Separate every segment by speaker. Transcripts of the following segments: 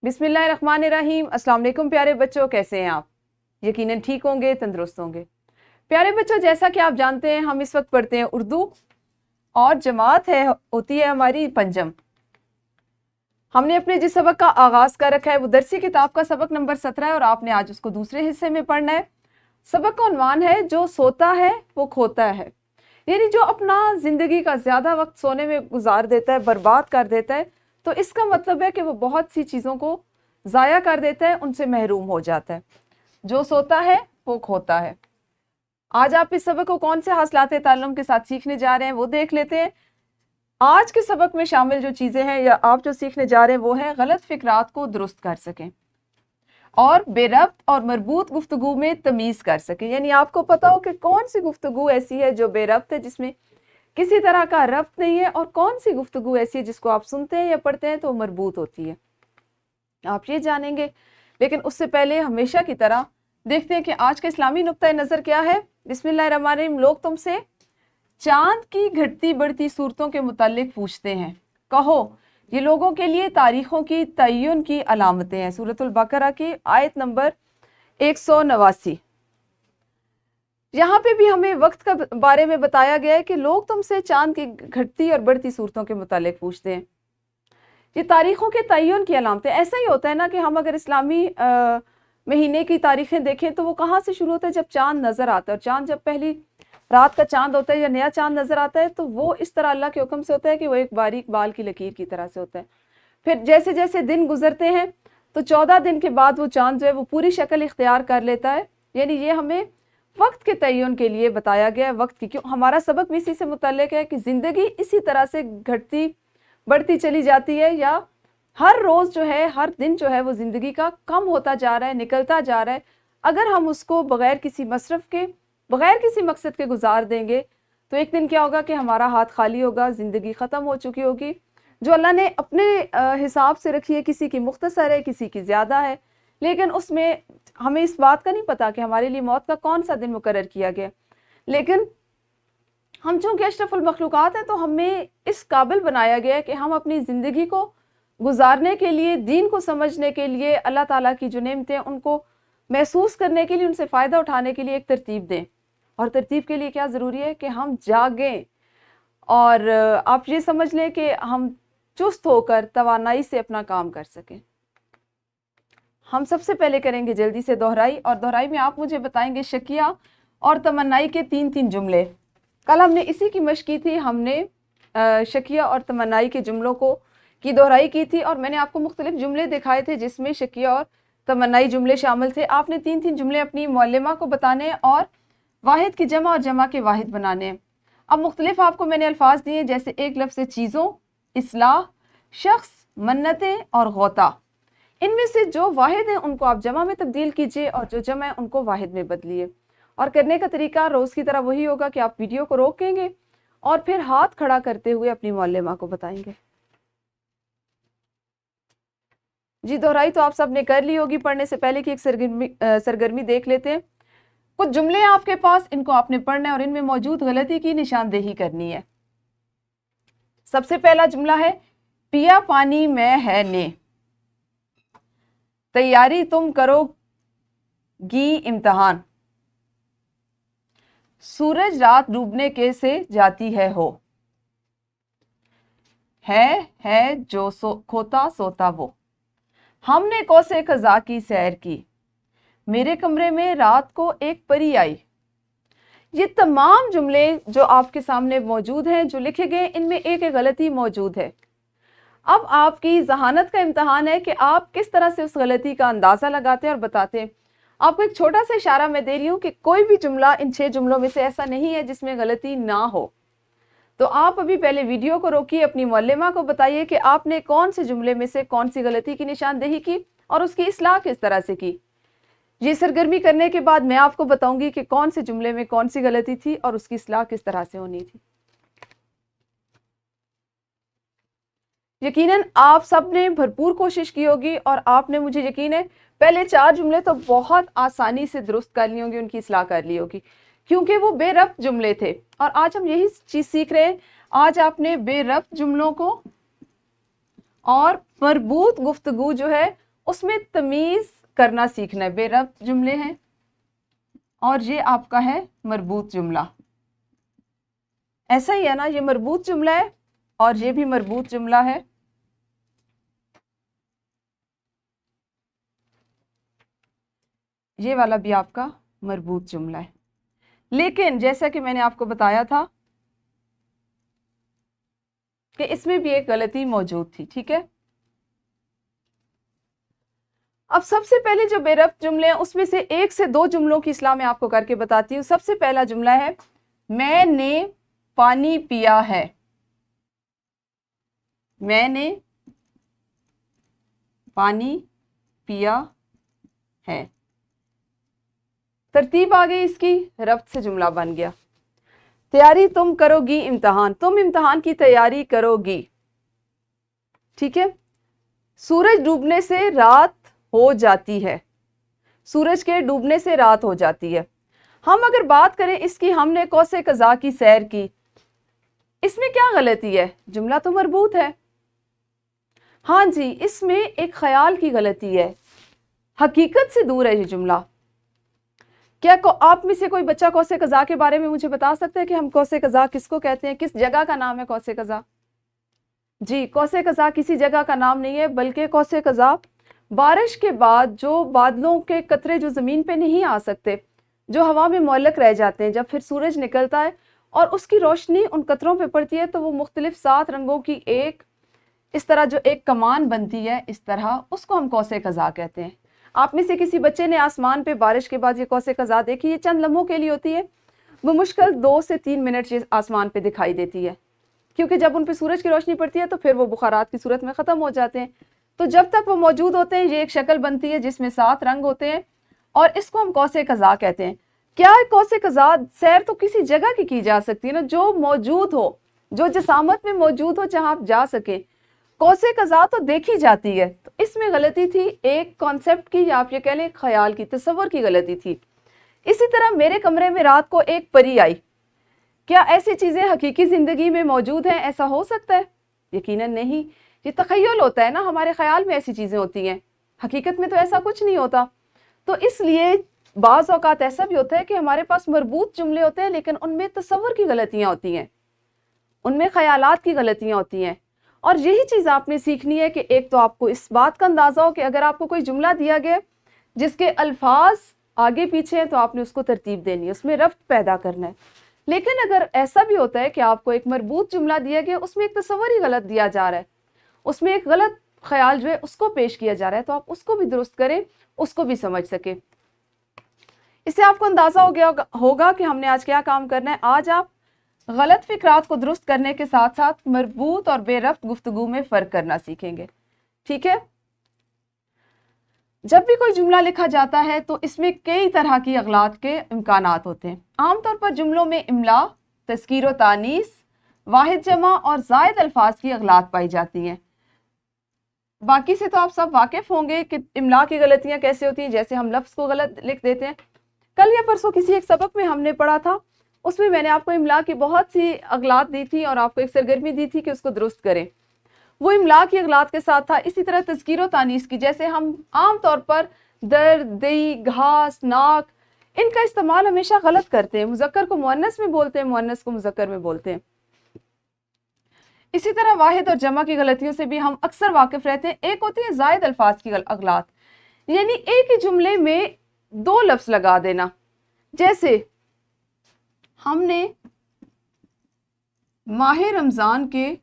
Speaker 1: बिस्मिल्लाहिर्रहमानिर्रहीम। अस्सलाम वालेकुम प्यारे बच्चों, कैसे हैं आप? यकीनन ठीक होंगे, तंदुरुस्त होंगे। प्यारे बच्चों, जैसा कि आप जानते हैं हम इस वक्त पढ़ते हैं उर्दू और जमात होती है हमारी पंजम। हमने अपने जिस सबक का आगाज कर रखा है वो दरसी किताब का सबक नंबर 17 है और आपने आज उसको दूसरे हिस्से में पढ़ना है। सबक का उन्वान है जो सोता है वो खोता है, यानी जो अपना जिंदगी का ज्यादा वक्त सोने में गुजार देता है, बर्बाद कर देता है, तो इसका मतलब है कि वो बहुत सी चीजों को जाया कर देता है, उनसे महरूम हो जाता है। जो सोता है वो खोता है। आज आप इस सबक को कौन से हासिलात ताल्लुम के साथ सीखने जा रहे हैं वो देख लेते हैं। आज के सबक में शामिल जो चीजें हैं या आप जो सीखने जा रहे हैं वो है गलत फिक्रात को दुरुस्त कर सकें और बेरब्त और मरबूत गुफ्तगू में तमीज कर सकें। यानी आपको पता हो कि कौन सी गुफ्तगू ऐसी है जो बेरब्त है, जिसमें किसी तरह का रब्त नहीं है, और कौन सी गुफ्तगू ऐसी है जिसको आप सुनते हैं या पढ़ते हैं तो मरबूत होती है, आप ये जानेंगे। लेकिन उससे पहले हमेशा की तरह देखते हैं कि आज का इस्लामी नुक्ता नज़र क्या है। बिस्मिल्लाहिर्रहमानिर्रहीम। लोग तुमसे चांद की घटती बढ़ती सूरतों के मुतालिक पूछते हैं, कहो ये लोगों के लिए तारीखों की तय्युन की अलामतें हैं। सूरतुल बकरा की आयत नंबर 189। यहाँ पे भी हमें वक्त का बारे में बताया गया है कि लोग तुमसे चांद की घटती और बढ़ती सूरतों के मुतालिक पूछते हैं, ये तारीखों के तय्युन की अलामतें। ऐसा ही होता है ना कि हम अगर इस्लामी महीने की तारीखें देखें तो वो कहाँ से शुरू होता है, जब चांद नजर आता है। और चांद जब पहली रात का चांद होता है या नया चांद नजर आता है तो वो इस तरह अल्लाह के हुक्म से होता है कि वो एक बारीक बाल की लकीर की तरह से होता है। फिर जैसे जैसे दिन गुजरते हैं तो 14 दिन के बाद वो चांद जो है वो पूरी शक्ल इख्तियार कर लेता है। यानी ये हमें वक्त के तय्युन के लिए बताया गया है। वक्त की क्यों, हमारा सबक भी इसी से मुतल्लिक है कि जिंदगी इसी तरह से घटती बढ़ती चली जाती है, या हर रोज जो है, हर दिन जो है वो जिंदगी का कम होता जा रहा है, निकलता जा रहा है। अगर हम उसको बगैर किसी मसरफ के, बगैर किसी मकसद के गुजार देंगे तो एक दिन क्या होगा कि हमारा हाथ खाली होगा, जिंदगी खत्म हो चुकी होगी। जो अल्लाह ने अपने हिसाब से रखी है, किसी की मुख्तसर है, किसी की ज्यादा है, लेकिन उसमें हमें इस बात का नहीं पता कि हमारे लिए मौत का कौन सा दिन मुकर्रर किया गया। लेकिन हम चूंकि अशरफुल मखलूकात हैं तो हमें इस काबिल बनाया गया है कि हम अपनी ज़िंदगी को गुजारने के लिए, दीन को समझने के लिए, अल्लाह ताला की जो नेमतें उनको महसूस करने के लिए, उनसे फ़ायदा उठाने के लिए एक तरतीब दें। और तरतीब के लिए क्या ज़रूरी है कि हम जागें और आप ये समझ लें कि हम चुस्त होकर तवानाई से अपना काम कर सकें। हम सबसे पहले करेंगे जल्दी से दोहराई, और दोहराई में आप मुझे बताएंगे शकिया और तमन्नाई के 3-3 जुमले। कल हमने इसी की मशक की थी, हमने शकिया और तमन्नाई के जुमलों को की दोहराई की थी और मैंने आपको मुख्तलिफ जुमले दिखाए थे जिसमें शकिया और तमन्नाई जुमले शामिल थे। आपने 3-3 जुमले अपनी मुअल्लिमा को बताने और वाहिद की जमा और जमा के वाहिद बनाने हैं। अब मुख्तलिफ आपको मैंने अल्फाज दिए, जैसे एक लफ्ज़ से चीज़ों, इस्लाह, शख्स, मन्नतें और गौता। इनमें से जो वाहिद हैं उनको आप जमा में तब्दील कीजिए और जो जमा है उनको वाहिद में बदलिए। और करने का तरीका रोज़ की तरह वही होगा कि आप वीडियो को रोकेंगे और फिर हाथ खड़ा करते हुए अपनी मुअल्लिमा को बताएंगे। जी, दोहराई तो आप सब ने कर ली होगी पढ़ने से पहले की एक सरगर्मी देख लेते हैं। कुछ जुमले हैं आपके पास, इनको आपने पढ़ना है और इनमें मौजूद गलती की निशानदेही करनी है। सबसे पहला जुमला है, पिया पानी में है ने, तैयारी तुम करोगी इम्तिहान, सूरज रात डूबने के से जाती है हो, है जो खोता सोता वो, हमने कोसे खजा की सैर की, मेरे कमरे में रात को एक परी आई। ये तमाम जुमले जो आपके सामने मौजूद हैं, जो लिखे गए, इनमें एक गलती मौजूद है। अब आपकी जहानत का इम्तिहान है कि आप किस तरह से उस गलती का अंदाजा लगाते हैं और बताते हैं। आपको एक छोटा सा इशारा मैं दे रही हूँ कि कोई भी जुमला इन 6 जुमलों में से ऐसा नहीं है जिसमें गलती ना हो। तो आप अभी पहले वीडियो को रोकिए, अपनी मुअल्लिमा को बताइए कि आपने कौन से जुमले में से कौन सी गलती की निशानदेही की और उसकी इस्लाह किस तरह से की। ये सरगर्मी करने के बाद मैं आपको बताऊंगी कि कौन से जुमले में कौन सी गलती थी और उसकी इस्लाह किस तरह से होनी थी। यकीनन आप सब ने भरपूर कोशिश की होगी और आपने, मुझे यकीन है, पहले 4 जुमले तो बहुत आसानी से दुरुस्त कर ली होंगी, उनकी इस्लाह कर ली होगी, क्योंकि वो बेरब्त जुमले थे। और आज हम यही चीज सीख रहे हैं। आज आपने बेरब्त जुमलों को और मरबूत गुफ्तगू जो है اس میں تمیز کرنا سیکھنا ہے. بے ربط جملے ہیں اور یہ آپ کا ہے مربوط جملہ. ایسا ہی ہے نا, یہ مربوط جملہ ہے اور یہ بھی مربوط جملہ ہے. یہ والا بھی آپ کا مربوط جملہ ہے. لیکن جیسا کہ میں نے آپ کو بتایا تھا کہ اس میں بھی ایک غلطی موجود تھی. ٹھیک ہے, اب سب سے پہلے جو بے ربط جملے ہیں اس میں سے 1 سے 2 جملوں کی اصلاح میں آپ کو کر کے بتاتی ہوں. سب سے پہلا جملہ ہے میں نے پانی پیا ہے. میں نے پانی پیا ہے. ترتیب آ گئی اس کی, ربط سے جملہ بن گیا. تیاری تم کرو گی امتحان, تم امتحان کی تیاری کرو گی. ٹھیک ہے, سورج ڈوبنے سے رات ہو جاتی ہے. سورج کے ڈوبنے سے رات ہو جاتی ہے. ہم اگر بات کریں اس کی, ہم نے قوس قزح کی سیر کی, اس میں کیا غلطی ہے؟ جملہ تو مربوط ہے. ہاں جی, اس میں ایک خیال کی غلطی ہے, حقیقت سے دور ہے یہ جملہ. کیا آپ میں سے کوئی بچہ قوس قزح کے بارے میں مجھے بتا سکتا ہے کہ ہم قوس قزح کس کو کہتے ہیں؟ کس جگہ کا نام ہے قوس قزح؟ جی, قوس قزح کسی جگہ کا نام نہیں ہے, بلکہ قوس قزح بارش کے بعد جو بادلوں کے قطرے جو زمین پہ نہیں آ سکتے, جو ہوا میں معلق رہ جاتے ہیں, جب پھر سورج نکلتا ہے اور اس کی روشنی ان قطروں پہ پڑتی ہے تو وہ مختلف 7 رنگوں کی ایک اس طرح جو ایک کمان بنتی ہے, اس طرح اس کو ہم قوس قزح کہتے ہیں. آپ میں سے کسی بچے نے آسمان پہ بارش کے بعد یہ قوس قزح دیکھی؟ یہ چند لمحوں کے لیے ہوتی ہے, وہ مشکل 2 سے 3 منٹ یہ آسمان پہ دکھائی دیتی ہے, کیونکہ جب ان پہ سورج کی روشنی پڑتی ہے تو پھر وہ بخارات کی صورت میں ختم ہو جاتے ہیں. تو جب تک وہ موجود ہوتے ہیں یہ ایک شکل بنتی ہے جس میں 7 رنگ ہوتے ہیں, اور اس کو ہم قوس قزح کہتے ہیں. کیا قوس قزح سیر تو کسی جگہ کی جا سکتی ہے نا, جو موجود ہو, جو جسامت میں موجود ہو, جہاں آپ جا سکیں. قوس قزح تو دیکھی جاتی ہے. تو اس میں غلطی تھی ایک کانسیپٹ کی, یا آپ یہ کہہ لیں خیال کی, تصور کی غلطی تھی. اسی طرح میرے کمرے میں رات کو ایک پری آئی. کیا ایسی چیزیں حقیقی زندگی میں موجود ہیں؟ ایسا ہو سکتا ہے؟ یقیناً نہیں. یہ تخیل ہوتا ہے نا, ہمارے خیال میں ایسی چیزیں ہوتی ہیں, حقیقت میں تو ایسا کچھ نہیں ہوتا. تو اس لیے بعض اوقات ایسا بھی ہوتا ہے کہ ہمارے پاس مربوط جملے ہوتے ہیں لیکن ان میں تصور کی غلطیاں ہوتی ہیں, ان میں خیالات کی غلطیاں ہوتی ہیں. اور یہی چیز آپ نے سیکھنی ہے کہ ایک تو آپ کو اس بات کا اندازہ ہو کہ اگر آپ کو کوئی جملہ دیا گیا جس کے الفاظ آگے پیچھے ہیں تو آپ نے اس کو ترتیب دینی ہے, اس میں ربط پیدا کرنا ہے. لیکن اگر ایسا بھی ہوتا ہے کہ آپ کو ایک مربوط جملہ دیا گیا, اس میں ایک تصور ہی غلط دیا جا رہا ہے, اس میں ایک غلط خیال جو ہے اس کو پیش کیا جا رہا ہے, تو آپ اس کو بھی درست کریں, اس کو بھی سمجھ سکیں. اس سے آپ کو اندازہ ہو گیا ہوگا کہ ہم نے آج کیا کام کرنا ہے. آج آپ غلط فکرات کو درست کرنے کے ساتھ ساتھ مربوط اور بے ربط گفتگو میں فرق کرنا سیکھیں گے. ٹھیک ہے, جب بھی کوئی جملہ لکھا جاتا ہے تو اس میں کئی طرح کی اغلاط کے امکانات ہوتے ہیں. عام طور پر جملوں میں املا, تذکیر و تانیث, واحد جمع اور زائد الفاظ کی اغلاط پائی جاتی ہیں. باقی سے تو آپ سب واقف ہوں گے کہ املا کی غلطیاں کیسے ہوتی ہیں. جیسے ہم لفظ کو غلط لکھ دیتے ہیں. کل یا پرسوں کسی ایک سبق میں ہم نے پڑھا تھا, اس میں نے آپ کو املا کی بہت سی اغلاط دی تھی اور آپ کو ایک سرگرمی دی تھی کہ اس کو درست کریں. وہ املا کی اغلاط کے ساتھ تھا. اسی طرح تذکیر و تانیث کی, جیسے ہم عام طور پر در, دی, گھاس, ناک, ان کا استعمال ہمیشہ غلط کرتے ہیں. مذکر کو مؤنث میں بولتے ہیں, مؤنث کو مذکر میں بولتے ہیں. اسی طرح واحد اور جمع کی غلطیوں سے بھی ہم اکثر واقف رہتے ہیں. ایک ہوتی ہے زائد الفاظ کی اغلاط, یعنی ایک ہی جملے میں 2 لفظ لگا دینا. جیسے ہم نے ماہ رمضان کے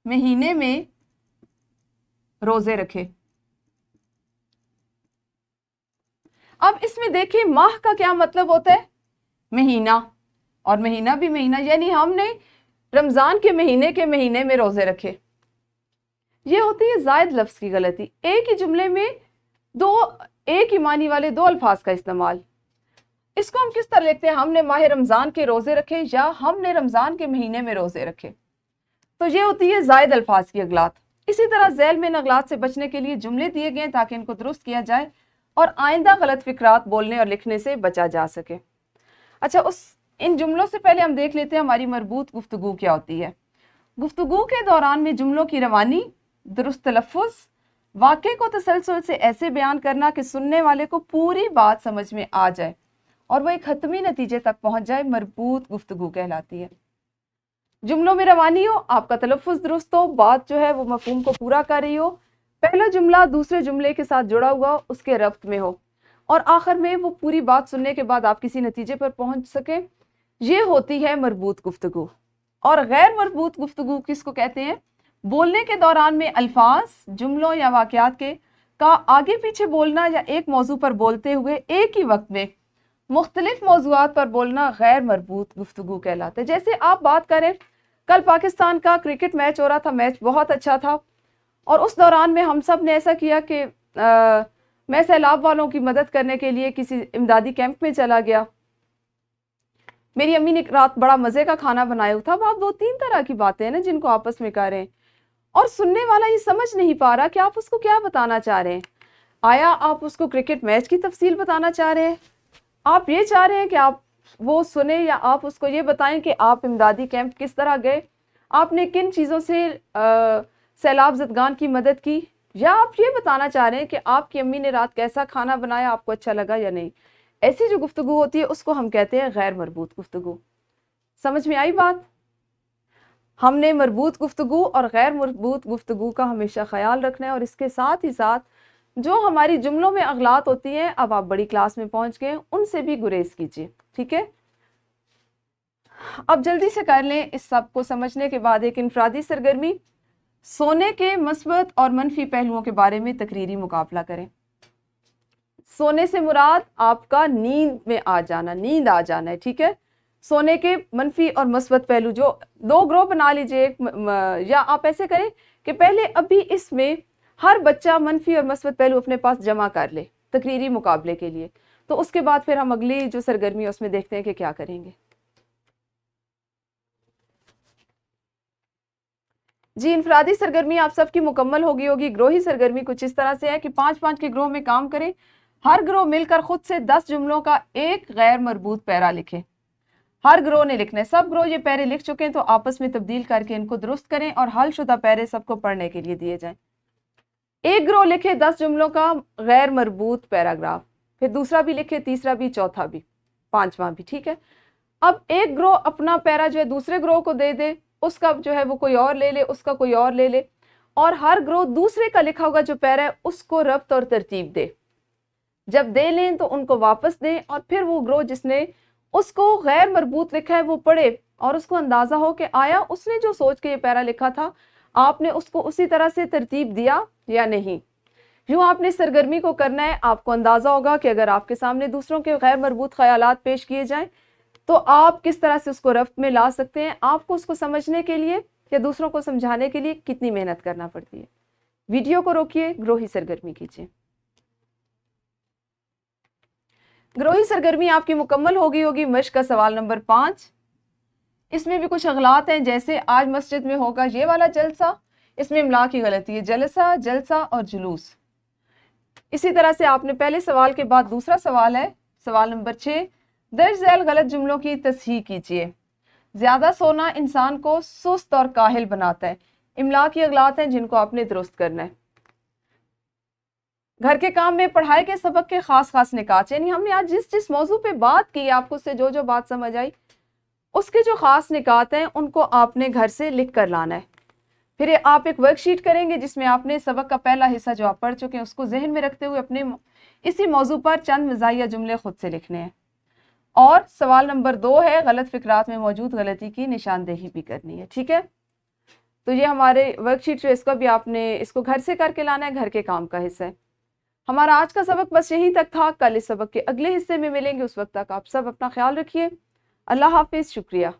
Speaker 1: مہینے میں روزے رکھے. اب اس میں دیکھیں ماہ کا کیا مطلب ہوتا ہے؟ مہینہ, اور مہینہ بھی مہینہ, یعنی ہم نے رمضان کے مہینے میں روزے رکھے. یہ ہوتی ہے زائد لفظ کی غلطی. ایک ہی جملے میں ایک ہی معنی والے 2 الفاظ کا استعمال. اس کو ہم کس طرح لکھتے ہیں؟ ہم نے ماہ رمضان کے روزے رکھے, یا ہم نے رمضان کے مہینے میں روزے رکھے. تو یہ ہوتی ہے زائد الفاظ کی اغلاط. اسی طرح ذیل میں اغلاط سے بچنے کے لیے جملے دیے گئے تاکہ ان کو درست کیا جائے اور آئندہ غلط فکرات بولنے اور لکھنے سے بچا جا سکے. اچھا, ان جملوں سے پہلے ہم دیکھ لیتے ہیں ہماری مربوط گفتگو کیا ہوتی ہے. گفتگو کے دوران میں جملوں کی روانی, दुरुस्त तलफ़्फ़ुज़, वाक़े को तसलसल से ऐसे बयान करना कि सुनने वाले को पूरी बात समझ में आ जाए और वो एक हतमी नतीजे तक पहुँच जाए, मरबूत गुफ्तगू कहलाती है। जुमलों में रवानी हो, आपका तलफ़्फ़ुज़ दुरुस्त हो, बात जो है वो मफ़हूम को पूरा कर रही हो, पहला जुमला दूसरे जुमले के साथ जुड़ा हुआ उसके रब्त में हो, और आखिर में वो पूरी बात सुनने के बाद आप किसी नतीजे पर पहुंच सकें, ये होती है मरबूत गुफ्तगू। और गैर मरबूत गुफ्तगू किसको कहते हैं? बोलने के दौरान में अल्फाज, जुमलों या वाक़यात के का आगे पीछे बोलना या एक मौजू पर बोलते हुए एक ही वक्त में मुख्तलिफ मौज़ूआत पर बोलना गैर मरबूत गुफ्तगू कहलाता है। जैसे आप बात करें, कल पाकिस्तान का क्रिकेट मैच हो रहा था, मैच बहुत अच्छा था, और उस दौरान में हम सब ने ऐसा किया कि मैं सैलाब वालों की मदद करने के लिए किसी इमदादी कैंप में चला गया। मेरी अम्मी ने रात बड़ा मज़े का खाना बनाया था। अब आप 2-3 तरह की बातें हैं ना जिनको आपस में कर रहे हैं, और सुनने वाला ये समझ नहीं पा रहा कि आप उसको क्या बताना चाह रहे हैं। आया आप उसको क्रिकेट मैच की तफसील बताना चाह रहे हैं, आप ये चाह रहे हैं कि आप वो सुने, या आप उसको ये बताएं कि आप इमदादी कैंप किस तरह गए, आपने किन चीज़ों से सैलाब ज़दगान की मदद की, या आप ये बताना चाह रहे हैं कि आपकी अम्मी ने रात कैसा खाना बनाया, आपको अच्छा लगा या नहीं। ऐसी जो गुफ्तगू होती है उसको हम कहते हैं गैर मरबूत गुफ्तगू। समझ में आई बात? हमने मरबूत गुफ्तगू और गैर मरबूत गुफ्तगू का हमेशा ख्याल रखना है, और इसके साथ ही साथ जो हमारी जुमलों में अगलात होती हैं, अब आप बड़ी क्लास में पहुंच गए, उनसे भी गुरेज कीजिए। ठीक है, अब जल्दी से कर लें। इस सब को समझने के बाद एक इनफरादी सरगर्मी, सोने के मस्बत और मनफी पहलुओं के बारे में तकरीरी मुकाबला करें। सोने से मुराद आपका नींद में आ जाना, नींद आ जाना है। ठीक है, सोने के मनफी और मस्बत पहलू, जो 2 ग्रोह बना लीजिए, या आप ऐसे करें कि पहले अभी इसमें हर बच्चा मनफी और मस्बत पहलू अपने पास जमा कर ले तकरीरी मुकाबले के लिए, तो उसके बाद फिर हम अगली जो सरगर्मी है उसमें देखते हैं कि क्या करेंगे। जी, इनफरादी सरगर्मी आप सबकी मुकम्मल होगी। ग्रोही सरगर्मी कुछ इस तरह से है कि 5-5 के ग्रोह में काम करें। हर ग्रोह मिलकर खुद से 10 जुमलों का एक गैर मरबूत पैरा लिखे। हर ग्रोह ने लिखना है। सब ग्रोह ये पैरे लिख चुके हैं तो आपस में तब्दील करके इनको दुरुस्त करें और हल शुदा पैरे सबको पढ़ने के लिए दिए जाएं। एक ग्रोह लिखे 10 जुमलों का गैर मरबूत पैराग्राफ, फिर दूसरा भी लिखे, तीसरा भी, चौथा भी, पांचवा भी। ठीक है, अब एक ग्रोह अपना पैरा जो है दूसरे ग्रोह को दे दे, उसका जो है वो कोई और ले ले, उसका कोई और ले ले, और हर ग्रोह दूसरे का लिखा होगा जो पैरा है उसको रब्त और तरतीब दे। जब दे लें तो उनको वापस दें, और फिर वो ग्रोह जिसने उसको गैर मरबूत लिखा है वो पढ़े और उसको अंदाजा हो कि आया उसने जो सोच के ये पैरा लिखा था आपने उसको उसी तरह से तरतीब दिया या नहीं। यूँ आपने सरगर्मी को करना है। आपको अंदाजा होगा कि अगर आपके सामने दूसरों के गैर मरबूत ख्यालात पेश किए जाएं तो आप किस तरह से उसको रफ्त में ला सकते हैं। आपको उसको समझने के लिए या दूसरों को समझाने के लिए कितनी मेहनत करना पड़ती है। वीडियो को रोकिए, ग्रोही सरगर्मी कीजिए। ग्रोही सरगर्मी आपकी मुकम्मल होगी। मश्क का सवाल नंबर 5, इसमें भी कुछ अगलात हैं, जैसे आज मस्जिद में होगा ये वाला जलसा, इसमें इमला की गलती है, जलसा, जलसा और जुलूस। इसी तरह से आपने पहले सवाल के बाद दूसरा सवाल है, सवाल नंबर 6, दर्ज झैल गलत जुमलों की तस्हीह कीजिए। ज्यादा सोना इंसान को सुस्त और काहिल बनाता है। इमला की अगलात हैं जिनको आपने दुरुस्त करना है। घर के काम में पढ़ाई के सबक के खास निकात, यानी हमने आज जिस जिस मौजू पे बात की, आपको उससे जो जो बात समझ आई उसके जो खास निकात हैं उनको आपने घर से लिख कर लाना है। फिर आप एक वर्कशीट करेंगे जिसमें आपने सबक का पहला हिस्सा जो आप पढ़ चुके हैं उसको जहन में रखते हुए अपने इसी मौजू पर चंद मज़ाहिया जुमले खुद से लिखने हैं। और सवाल नंबर 2 है, गलत फिक्रात में मौजूद गलती की निशानदेही भी करनी है। ठीक है, तो ये हमारे वर्कशीट जो इसको भी आपने इसको घर से करके लाना है, घर के काम का हिस्सा है। हमारा आज का सबक बस यहीं तक था। कल इस सबक के अगले हिस्से में मिलेंगे, उस वक्त तक आप सब अपना ख्याल रखिए। अल्लाह हाफिज़, शुक्रिया।